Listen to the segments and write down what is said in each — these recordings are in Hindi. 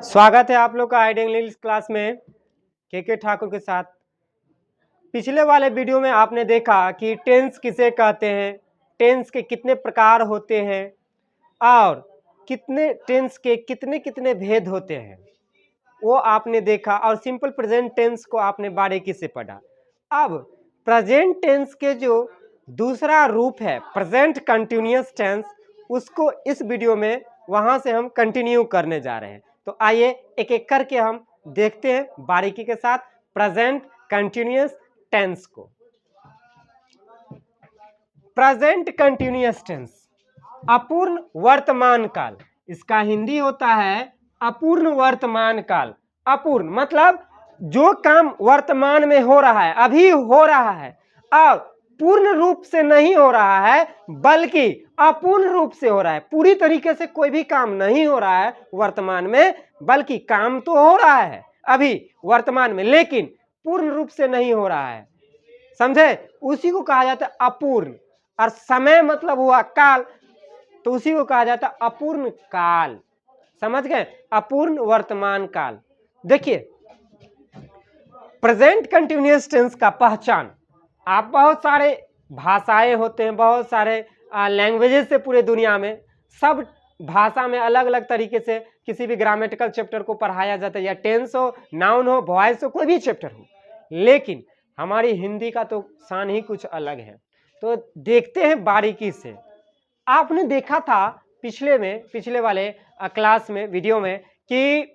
स्वागत है आप लोग का हाइडिंग इंग्लिश क्लास में के ठाकुर के साथ। पिछले वाले वीडियो में आपने देखा कि टेंस किसे कहते हैं, टेंस के कितने प्रकार होते हैं और कितने टेंस के कितने कितने भेद होते हैं वो आपने देखा, और सिंपल प्रेजेंट टेंस को आपने बारीकी से पढ़ा। अब प्रेजेंट टेंस के जो दूसरा रूप है प्रेजेंट कंटिन्यूअस टेंस, उसको इस वीडियो में वहां से हम कंटिन्यू करने जा रहे हैं। तो आइए एक एक करके हम देखते हैं बारीकी के साथ प्रेजेंट कंटिन्यूअस टेंस को। प्रेजेंट कंटिन्यूअस टेंस अपूर्ण वर्तमान काल, इसका हिंदी होता है अपूर्ण वर्तमान काल। अपूर्ण मतलब जो काम वर्तमान में हो रहा है, अभी हो रहा है, और पूर्ण रूप से नहीं हो रहा है बल्कि अपूर्ण रूप से हो रहा है। पूरी तरीके से कोई भी काम नहीं हो रहा है वर्तमान में, बल्कि काम तो हो रहा है अभी वर्तमान में, लेकिन पूर्ण रूप से नहीं हो रहा है। समझे? उसी को कहा जाता है अपूर्ण। और समय मतलब हुआ काल, तो उसी को कहा जाता है अपूर्ण काल। समझ गए? अपूर्ण वर्तमान काल। देखिए प्रेजेंट कंटिन्यूअस टेंस का पहचान, आप बहुत सारे भाषाएं होते हैं, बहुत सारे लैंग्वेजेस से पूरे दुनिया में, सब भाषा में अलग अलग तरीके से किसी भी ग्रामेटिकल चैप्टर को पढ़ाया जाता है, या टेंस हो, नाउन हो, वॉइस हो, कोई भी चैप्टर हो। लेकिन हमारी हिंदी का तो शान ही कुछ अलग है। तो देखते हैं बारीकी से। आपने देखा था पिछले वाले क्लास में, वीडियो में, कि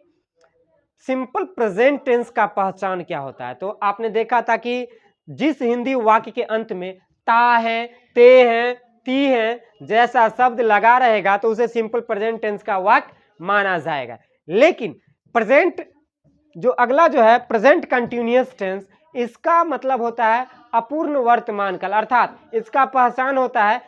सिंपल प्रेजेंट टेंस का पहचान क्या होता है। तो आपने देखा था कि जिस हिंदी वाक्य के अंत में ता है, ते है, ती है जैसा शब्द लगा रहेगा तो उसे सिंपल प्रेजेंट टेंस का वाक्य माना जाएगा। लेकिन प्रेजेंट जो अगला जो है प्रेजेंट कंटिन्यूअस टेंस, इसका मतलब होता है अपूर्ण वर्तमान काल, अर्थात इसका पहचान होता है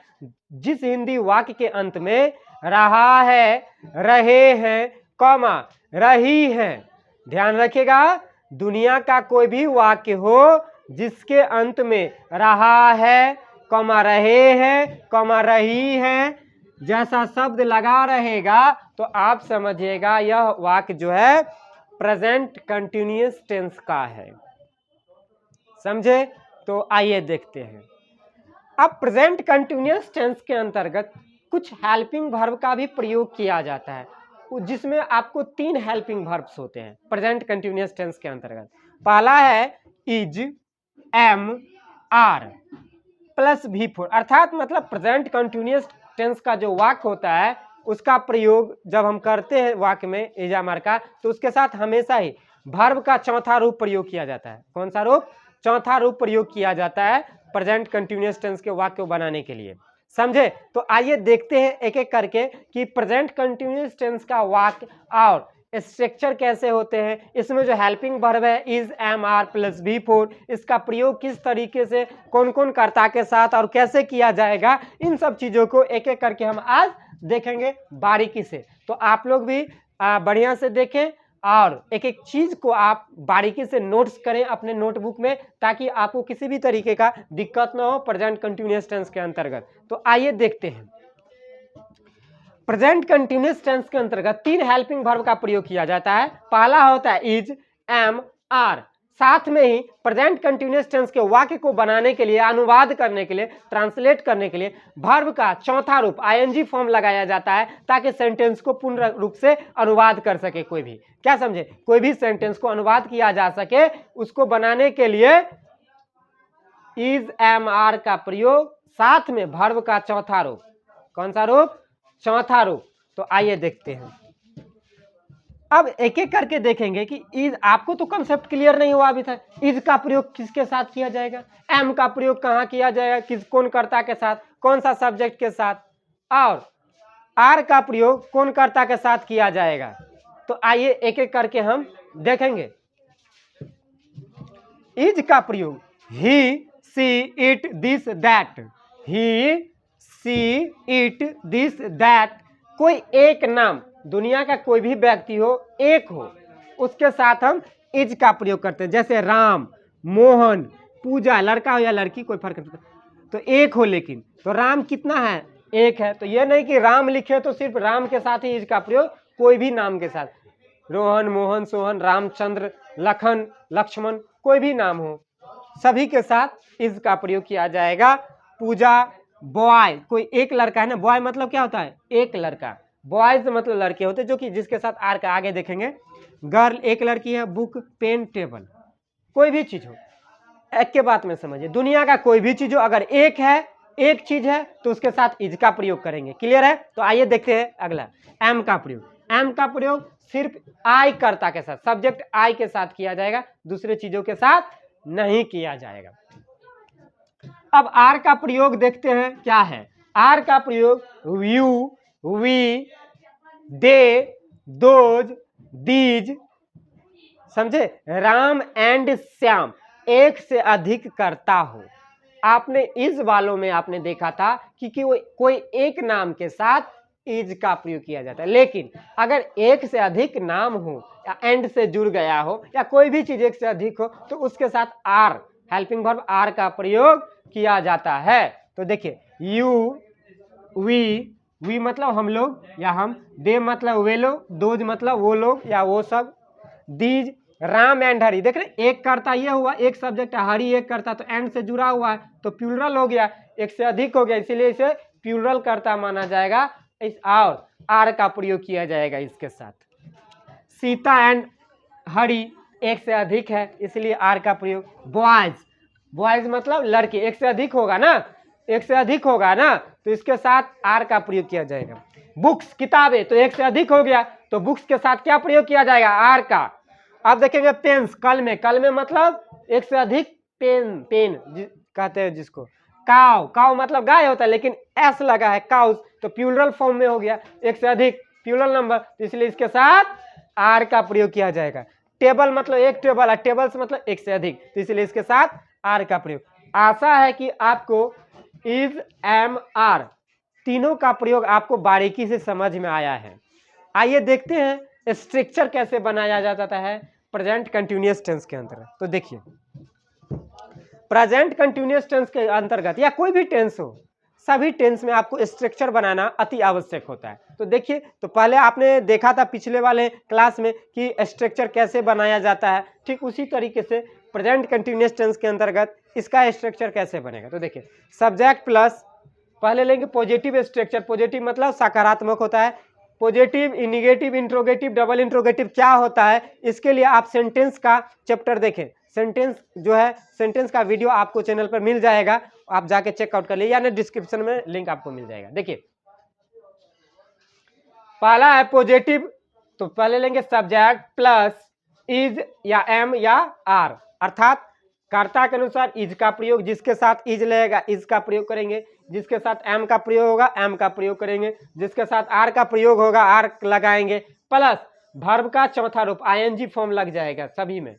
जिस हिंदी वाक्य के अंत में रहा है, रहे हैं, कौमा, रही है। ध्यान रखिएगा, दुनिया का कोई भी वाक्य हो जिसके अंत में रहा है, कौमा, रहे हैं, कौमा, रही है जैसा शब्द लगा रहेगा तो आप समझिएगा यह वाक्य जो है प्रेजेंट कंटिन्यूअस टेंस का है। समझे? तो आइए देखते हैं। अब प्रेजेंट कंटिन्यूअस टेंस के अंतर्गत कुछ हेल्पिंग वर्ब का भी प्रयोग किया जाता है, जिसमें आपको 3 हेल्पिंग वर्ब्स होते हैं प्रेजेंट कंटिन्यूअस टेंस के अंतर्गत। पहला है is, am, are plus V4, अर्थात मतलब प्रेजेंट कंटिन्यूअस टेंस का जो वाक्य होता है उसका प्रयोग जब हम करते हैं वाक्य में इज, एम, आर का, तो उसके साथ हमेशा ही वर्ब का चौथा रूप प्रयोग किया जाता है। कौन सा रूप? चौथा रूप प्रयोग किया जाता है प्रेजेंट कंटिन्यूअस टेंस के वाक्य को बनाने के लिए। समझे? तो आइए देखते हैं एक एक करके कि प्रेजेंट कंटिन्यूअस टेंस का वाक्य और स्ट्रक्चर कैसे होते हैं। इसमें जो हेल्पिंग वर्ब है is, am, are plus V4, इसका प्रयोग किस तरीके से, कौन कौन कर्ता के साथ और कैसे किया जाएगा, इन सब चीजों को एक एक करके हम आज देखेंगे बारीकी से। तो आप लोग भी बढ़िया से देखें और एक एक चीज को आप बारीकी से नोट्स करें अपने नोटबुक में, ताकि आपको किसी भी तरीके का दिक्कत ना हो प्रेजेंट कंटिन्यूअस टेंस के अंतर्गत। तो आइए देखते हैं। प्रेजेंट कंटिन्यूअस टेंस के अंतर्गत 3 हेल्पिंग वर्ब का प्रयोग किया जाता है। पहला होता है इज, एम, आर। साथ में ही प्रेजेंट कंटिन्यूअस टेंस के वाक्य को बनाने के लिए, अनुवाद करने के लिए, ट्रांसलेट करने के लिए वर्ब का चौथा रूप आईएनजी फॉर्म लगाया जाता है, ताकि सेंटेंस को पूर्ण रूप से अनुवाद कर सके कोई भी। क्या समझे? कोई भी सेंटेंस को अनुवाद किया जा सके, उसको बनाने के लिए इज, एम, आर का प्रयोग, साथ में वर्ब का चौथा रूप। कौन सा रूप? चौथा रूप। तो आइए देखते हैं। अब एक एक करके देखेंगे कि इज, आपको तो कंसेप्ट क्लियर नहीं हुआ अभी तक। इज का प्रयोग किसके साथ किया जाएगा, एम का प्रयोग कहां किया जाएगा, कौन कर्ता के साथ, कौन सा सब्जेक्ट के साथ, और आर का प्रयोग कौन कर्ता के साथ किया जाएगा। तो आइए एक एक करके हम देखेंगे। इज का प्रयोग he, she, it, this, that. He, she, it, this, that, कोई एक नाम, दुनिया का कोई भी व्यक्ति हो, एक हो, उसके साथ हम इज का प्रयोग करते हैं। जैसे राम, मोहन, पूजा, लड़का हो या लड़की, कोई फर्क नहीं पड़ता, तो एक हो। लेकिन तो राम कितना है? एक है। तो यह नहीं कि राम लिखे तो सिर्फ राम के साथ ही इज का प्रयोग, कोई भी नाम के साथ। रोहन, मोहन, सोहन, रामचंद्र, लखन, लक्ष्मण, कोई भी नाम हो, सभी के साथ इज का प्रयोग किया जाएगा। पूजा, बॉय, कोई एक लड़का है ना, बॉय मतलब क्या होता है, एक लड़का, बॉयज मतलब लड़के होते हैं, जो कि जिसके साथ आर का आगे देखेंगे। गर्ल एक लड़की है, बुक, पेन, टेबल, कोई भी चीज हो, एक के बात में समझिए, दुनिया का कोई भी चीज हो, अगर एक है, एक चीज है, तो उसके साथ इज का प्रयोग करेंगे। क्लियर है? तो आइए देखते हैं अगला, एम का प्रयोग। एम का प्रयोग सिर्फ आई कर्ता के साथ, सब्जेक्ट आई के साथ किया जाएगा, दूसरे चीजों के साथ नहीं किया जाएगा। अब आर का प्रयोग देखते हैं क्या है। आर का प्रयोग you, we, they, those, these, समझे, राम एंड श्याम, एक से अधिक करता हो। आपने इस वालों में आपने देखा था कि कोई एक नाम के साथ इज का प्रयोग किया जाता है, लेकिन अगर एक से अधिक नाम हो या एंड से जुड़ गया हो या कोई भी चीज एक से अधिक हो, तो उसके साथ आर, हेल्पिंग वर्ब आर का प्रयोग किया जाता है। तो देखिए, यू, वी मतलब हम लोग या हम, दे मतलब वे लोग, दोज मतलब वो लोग या वो सब, दीज, राम एंड हरी, देख रहे एक करता ये हुआ, एक सब्जेक्ट है, हरी एक करता, तो एंड से जुड़ा हुआ है तो प्लूरल हो गया, एक से अधिक हो गया, इसीलिए इसे प्लूरल करता माना जाएगा, इस और आर का प्रयोग किया जाएगा इसके साथ। सीता एंड हरी एक से अधिक है, इसलिए आर का प्रयोग। बॉयज, बॉयज मतलब लड़के, एक से अधिक होगा ना, एक से अधिक होगा ना, तो इसके साथ आर का प्रयोग किया जाएगा। बुक्स किताबें, तो एक से अधिक हो गया, तो बुक्स के साथ क्या प्रयोग किया जाएगा, आर का। अब देखेंगे पेन्स, कल में मतलब एक से अधिक पेन, पेन कहते हैं जिसको। काव, काव मतलब गाय होता है, लेकिन एस लगा है काउस, तो प्लूरल फॉर्म में हो गया, एक से अधिक प्लूरल नंबर, तो इसलिए इसके साथ आर का प्रयोग किया जाएगा। टेबल मतलब एक टेबल है, टेबल्स मतलब एक से अधिक, तो इसलिए इसके साथ आर का प्रयोग। आशा है कि आपको इज, एम, आर तीनों का प्रयोग आपको बारीकी से समझ में आया है। आइए देखते हैं स्ट्रक्चर कैसे बनाया जाता है प्रेजेंट कंटिन्यूअस टेंस के अंतर्गत। तो देखिए, प्रेजेंट कंटिन्यूअस टेंस के अंतर्गत या कोई भी टेंस हो, सभी टेंस में आपको स्ट्रक्चर बनाना अति आवश्यक होता है। तो देखिए, तो पहले आपने देखा था पिछले वाले क्लास में कि स्ट्रक्चर कैसे बनाया जाता है, ठीक उसी तरीके से प्रेजेंट कंटिन्यूअस टेंस के अंतर्गत इसका स्ट्रक्चर कैसे बनेगा। तो देखिए, सब्जेक्ट प्लस, पहले लेंगे पॉजिटिव स्ट्रक्चर, पॉजिटिव मतलब सकारात्मक होता है, positive, negative, interrogative, double interrogative क्या होता है, इसके लिए आप सेंटेंस का चैप्टर देखें, सेंटेंस जो है, सेंटेंस का वीडियो आपको चैनल पर मिल जाएगा, आप जाके चेकआउट कर लीजिए, या डिस्क्रिप्शन में लिंक आपको मिल जाएगा। देखिए, पहला है पॉजिटिव, तो पहले लेंगे सब्जेक्ट प्लस इज या एम या आर, अर्थात कर्ता के अनुसार इज का प्रयोग, जिसके साथ इज लगेगा इज का प्रयोग करेंगे, जिसके साथ एम का प्रयोग होगा एम का प्रयोग करेंगे, जिसके साथ आर का प्रयोग होगा आर लगाएंगे, प्लस वर्ब का चौथा रूप आईएनजी फॉर्म लग जाएगा सभी में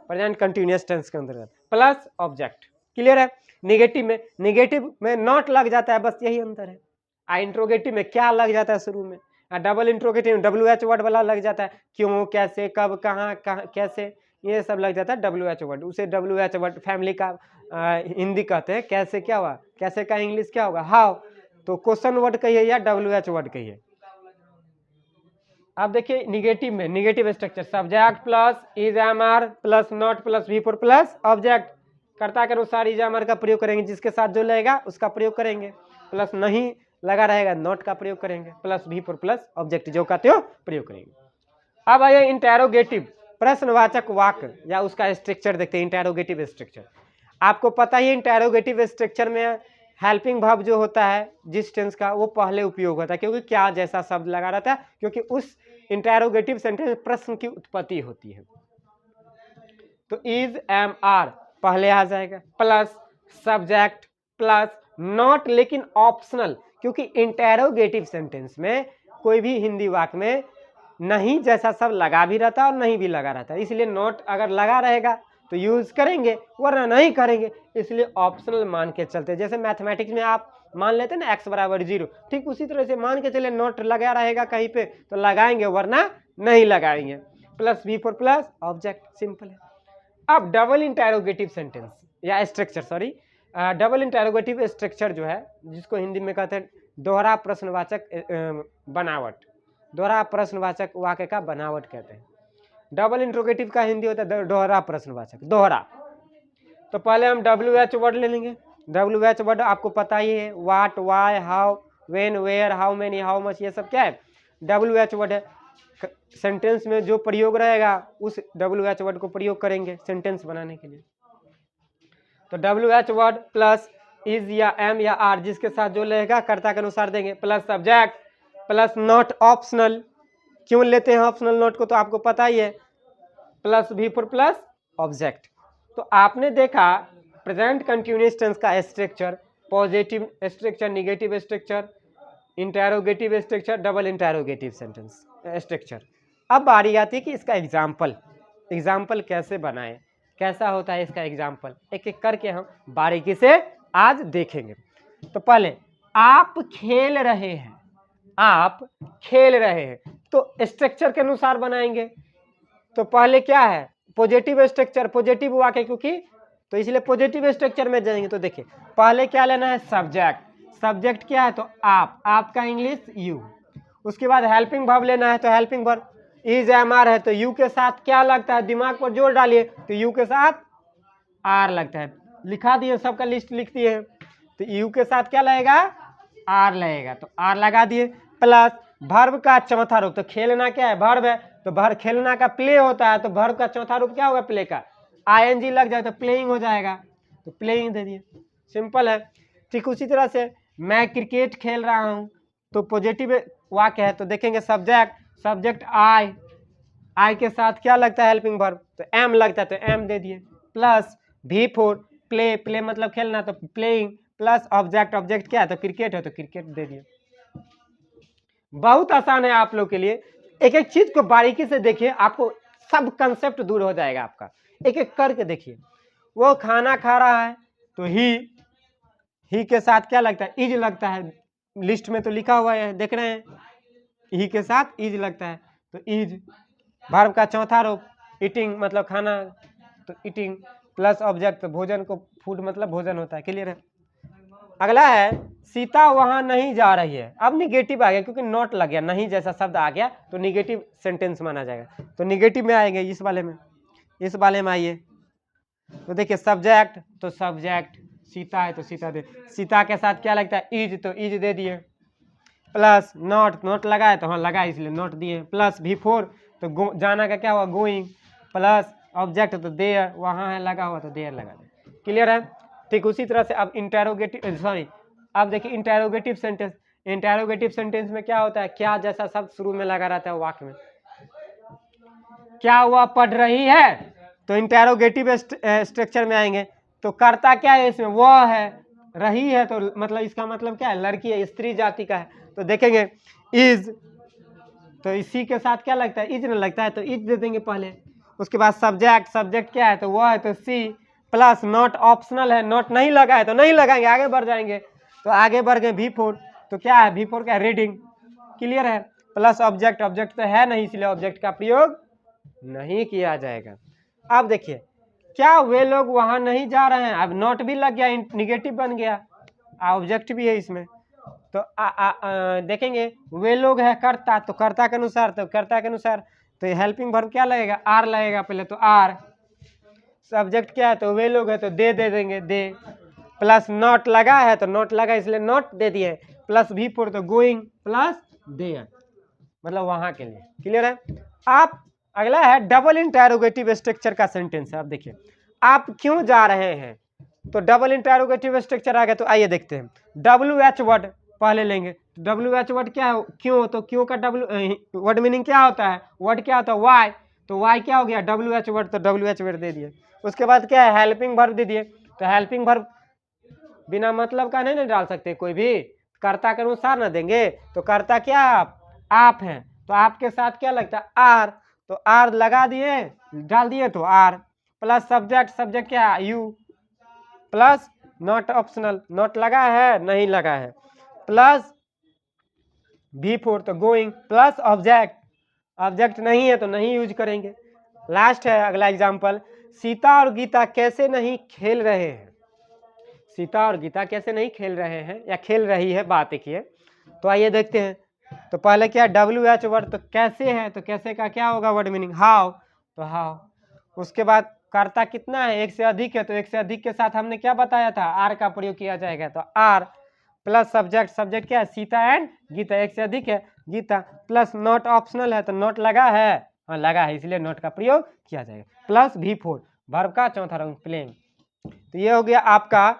प्रेजेंट कंटिन्यूअस टेंस के अंतर्गत, प्लस ऑब्जेक्ट। क्लियर है? निगेटिव में नॉट लग जाता है, बस यही अंतर है। इंट्रोगेटिव में क्या लग जाता है शुरू में, डबल इंट्रोगेटिव में WH वर्ड वाला लग जाता है, क्यों, कैसे, कब, कहाँ, कैसे, ये सब लग जाता है WH वर्ड। उसे WH वर्ड फैमिली का हिंदी कहते हैं। कैसे क्या हुआ, कैसे का इंग्लिश क्या होगा, हाउ, तो क्वेश्चन वर्ड कहिए या WH वर्ड कहिए। अब देखिए निगेटिव में, negative structure subject plus is, am, are plus not plus V four plus object, कर्ता के अनुसार इज, एम, आर का प्रयोग करेंगे, जिसके साथ जो लगेगा उसका प्रयोग करेंगे, प्लस नहीं लगा रहेगा नॉट का प्रयोग करेंगे, plus V four plus object जो कहते हो प्रयोग करेंगे। अब आइए इंटेरोगेटिव, प्रश्नवाचक वाक्य या उसका स्ट्रक्चर देखते हैं। इंटेरोगेटिव स्ट्रक्चर आपको पता ही, इंटेरोगेटिव स्ट्रक्चर में हेल्पिंग वर्ब जो होता है जिस टेंस का, वो पहले उपयोग होता है, क्योंकि क्या जैसा शब्द लगा रहता है, क्योंकि उस इंटेरोगेटिव सेंटेंस प्रश्न की उत्पत्ति होती है। तो इज, एम, आर पहले आ जाएगा, प्लस सब्जेक्ट प्लस नॉट, लेकिन ऑप्शनल, क्योंकि इंटेरोगेटिव सेंटेंस में कोई भी हिंदी वाक्य में नहीं जैसा शब्द लगा भी रहता है और नहीं भी लगा रहता है, इसलिए नॉट अगर लगा रहेगा तो यूज करेंगे, वरना नहीं करेंगे, इसलिए ऑप्शनल मान के चलते। जैसे मैथमेटिक्स में आप मान लेते हैं ना x बराबर 0, ठीक उसी तरह से मान के चले नॉट लगा रहेगा कहीं पे तो लगाएंगे, वरना नहीं लगाएंगे, plus V four plus object, simple है। अब डबल इंटेरोगेटिव सेंटेंस या structure, sorry, double interrogative structure जो है, जिसको हिंदी में कहते हैं दोहरा प्रश्नवाचक बनावट, दोहरा प्रश्नवाचक वाक्य का बनावट कहते हैं। डबल इंट्रोगेटिव का हिंदी होता है दोहरा प्रश्नवाचक, दोहरा। तो पहले हम WH वर्ड ले लेंगे। WH वर्ड आपको पता ही है, what, why, how, when, where, how many, how much, ये सब क्या है WH वर्ड है। सेंटेंस में जो प्रयोग रहेगा उस WH वर्ड को प्रयोग करेंगे सेंटेंस बनाने के लिए। तो WH वर्ड प्लस इज या एम या आर जिसके साथ जो रहेगा कर्ता के अनुसार देंगे, plus subject, plus not optional. क्यों लेते हैं ऑप्शनल नोट को तो आपको पता ही है, प्लस भी फॉर प्लस ऑब्जेक्ट। तो आपने देखा प्रेजेंट कंटिन्यूअस टेंस का structure, positive structure, negative structure, interrogative structure, double interrogative sentence structure. अब बारी आती है कि इसका एग्जाम्पल कैसे बनाएं, कैसा होता है इसका एग्जाम्पल, एक एक करके हम बारीकी से आज देखेंगे। तो पहले आप खेल रहे हैं, आप खेल रहे हैं, तो स्ट्रक्चर के अनुसार बनाएंगे। तो पहले क्या है पॉजिटिव स्ट्रक्चर, पॉजिटिव वाक्य क्योंकि, तो इसलिए पॉजिटिव स्ट्रक्चर में जाएंगे। तो देखिए पहले क्या लेना है सब्जेक्ट, सब्जेक्ट क्या है तो आपका इंग्लिश यू। उसके बाद हेल्पिंग वर्ब लेना है, तो helping verb is am are है, तो यू के साथ क्या लगता है दिमाग पर जोर डालिए, तो यू के साथ आर लगता है। लिखा दिए सबका लिस्ट लिख दिए हैं, तो यू के साथ क्या लगेगा आर लगेगा, तो आर लगा दिए। प्लस वर्ब का चौथा रूप, तो खेलना क्या है वर्ब है, तो वर्ब खेलना का प्ले होता है, तो वर्ब का चौथा रूप क्या होगा प्ले का, ING लग जाए तो प्लेइंग हो जाएगा, तो प्लेइंग दे दिए, सिंपल है। ठीक उसी तरह से मैं क्रिकेट खेल रहा हूँ, तो पॉजिटिव वाक्य है, तो देखेंगे सब्जेक्ट आई के साथ क्या लगता है हेल्पिंग वर्ब, तो एम लगता है, तो एम दे दिए। प्लस भी फॉर प्ले मतलब खेलना, तो प्लेइंग, प्लस ऑब्जेक्ट क्या है तो क्रिकेट है, तो क्रिकेट दे दिए। बहुत आसान है आप लोग के लिए, एक एक चीज को बारीकी से देखिए, आपको सब कंसेप्ट दूर हो जाएगा आपका, एक एक करके देखिए। वो खाना खा रहा है, तो ही के साथ क्या लगता है इज लगता है, लिस्ट में तो लिखा हुआ है देख रहे हैं, ही के साथ इज लगता है, तो इज। वर्ब का चौथा रूप ईटिंग मतलब खाना, तो ईटिंग, प्लस ऑब्जेक्ट, तो भोजन को फूड मतलब भोजन होता है, क्लियर है। अगला है सीता वहां नहीं जा रही है, अब निगेटिव आ गया क्योंकि नॉट लग गया, नहीं जैसा शब्द आ गया तो निगेटिव सेंटेंस माना जाएगा, तो निगेटिव में आएंगे इस वाले में आइए। तो देखिए सब्जेक्ट, तो सब्जेक्ट सीता है, तो सीता दे, सीता के साथ क्या लगता है इज, तो इज दे दिए। प्लस नॉट लगा है, तो हाँ लगा इसलिए नॉट दिए। प्लस बिफोर, तो जाना का क्या हुआ गोइंग, प्लस ऑब्जेक्ट तो देयर, वहाँ है लगा हुआ तो देयर लगा दे, क्लियर है। ठीक उसी तरह से अब अब देखिए इंटेरोगेटिव सेंटेंस में क्या होता है, क्या जैसा शब्द शुरू में लगा रहता है वाक्य में। क्या वह पढ़ रही है, तो इंटेरोगेटिव स्ट्रक्चर में आएंगे, तो कर्ता क्या है इसमें वह है, रही है तो मतलब इसका मतलब क्या है लड़की है, स्त्री जाति का है, तो देखेंगे इज, तो इसी के साथ क्या लगता है इज न लगता है, तो इज दे देंगे पहले। उसके बाद सब्जेक्ट क्या है तो वह है, तो सी। प्लस नॉट ऑप्शनल है, नॉट नहीं लगा है तो नहीं लगाएंगे, आगे बढ़ जाएंगे, तो आगे बढ़ गए V4, तो क्या है V4 क्या रीडिंग, क्लियर है। प्लस ऑब्जेक्ट तो है नहीं इसलिए ऑब्जेक्ट का प्रयोग नहीं किया जाएगा। अब देखिए क्या वे लोग वहां नहीं जा रहे हैं, अब नॉट भी लग गया, निगेटिव बन गया, ऑब्जेक्ट भी है इसमें, तो देखेंगे वे लोग है कर्ता, तो कर्ता के अनुसार तो हेल्पिंग वर्ब क्या लगेगा आर लगेगा पहले, तो आर। सब्जेक्ट क्या है तो वे लोग है, तो दे देंगे दे। प्लस नॉट लगा है, तो नॉट लगा इसलिए नॉट दे दिए। प्लस V4 तो गोइंग, प्लस देयर मतलब वहां के लिए, क्लियर है। आप अगला है डबल इंटेरोगेटिव स्ट्रक्चर का सेंटेंस है। आप देखिए आप क्यों जा रहे हैं, तो डबल इंटेरोगेटिव स्ट्रक्चर आ गया, तो आइए देखते हैं। WH वर्ड पहले लेंगे, WH वर्ड क्या है क्यों, तो क्यों का वर्ड मीनिंग क्या होता है, वर्ड क्या होता है वाई, तो वाई क्या हो गया WH वर्ड, तो WH वर्ड दे दिए। उसके बाद क्या है हेल्पिंग वर्ब दे दिए, तो हेल्पिंग वर्ब बिना मतलब का नहीं डाल सकते, कोई भी कर्ता के अनुसार ना देंगे, तो कर्ता क्या आप हैं, तो आपके साथ क्या लगता है आर, तो आर लगा दिए डाल दिए, तो आर। प्लस सब्जेक्ट क्या you, plus not optional, not लगा है नहीं लगा है, प्लस V4 तो गोइंग, प्लस ऑब्जेक्ट नहीं है तो नहीं यूज करेंगे। लास्ट है अगला एग्जाम्पल, सीता और गीता कैसे नहीं खेल रहे हैं, सीता और गीता कैसे नहीं खेल रहे हैं या खेल रही है, बात एक ही है। तो आइए देखते हैं तो पहले क्या WH वर्ड, तो कैसे है, तो कैसे का क्या होगा वर्ड मीनिंग, हाउ, तो हाउ। उसके बाद कर्ता कितना है, एक से अधिक है, तो एक से अधिक के साथ हमने क्या बताया था, आर का प्रयोग किया जाएगा, तो आर प्लस सब्जेक्ट, सब्जेक्ट क्या है, सीता एंड गीता, एक से अधिक है गीता, प्लस नॉट ऑप्शनल है, तो नॉट लगा है, हाँ लगा है, इसलिए नॉट का प्रयोग किया जाएगा, प्लस V4 वर्ब का चौथा रंग प्लेइंग। तो ये हो गया आपका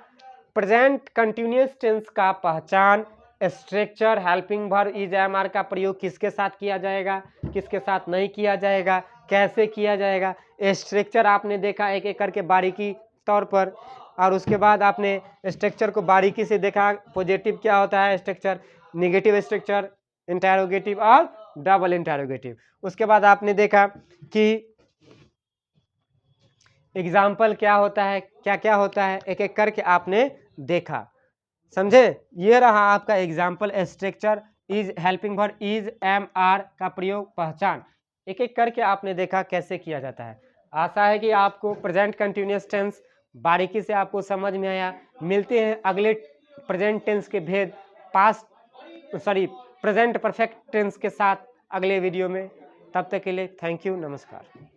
प्रेजेंट कंटिन्यूअस टेंस का पहचान, structure, helping verb is am are का प्रयोग किसके साथ किया जाएगा, किसके साथ नहीं किया जाएगा, कैसे किया जाएगा, स्ट्रक्चर आपने देखा एक एक करके बारीकी तौर पर, और उसके बाद आपने स्ट्रक्चर को बारीकी से देखा, पॉजिटिव क्या होता है स्ट्रक्चर, नेगेटिव स्ट्रक्चर, इंटरोगेटिव और डबल इंटरोगेटिव। उसके बाद आपने देखा कि एग्जाम्पल क्या होता है, क्या क्या होता है, एक एक करके आपने देखा, समझे। ये रहा आपका example, structure, is, helping verb is, am are का प्रयोग, पहचान, एक एक करके आपने देखा कैसे किया जाता है। आशा है कि आपको प्रेजेंट कंटिन्यूअस टेंस बारीकी से आपको समझ में आया। मिलते हैं अगले प्रेजेंट टेंस के भेद, प्रेजेंट परफेक्ट टेंस के साथ अगले वीडियो में। तब तक के लिए थैंक यू, नमस्कार।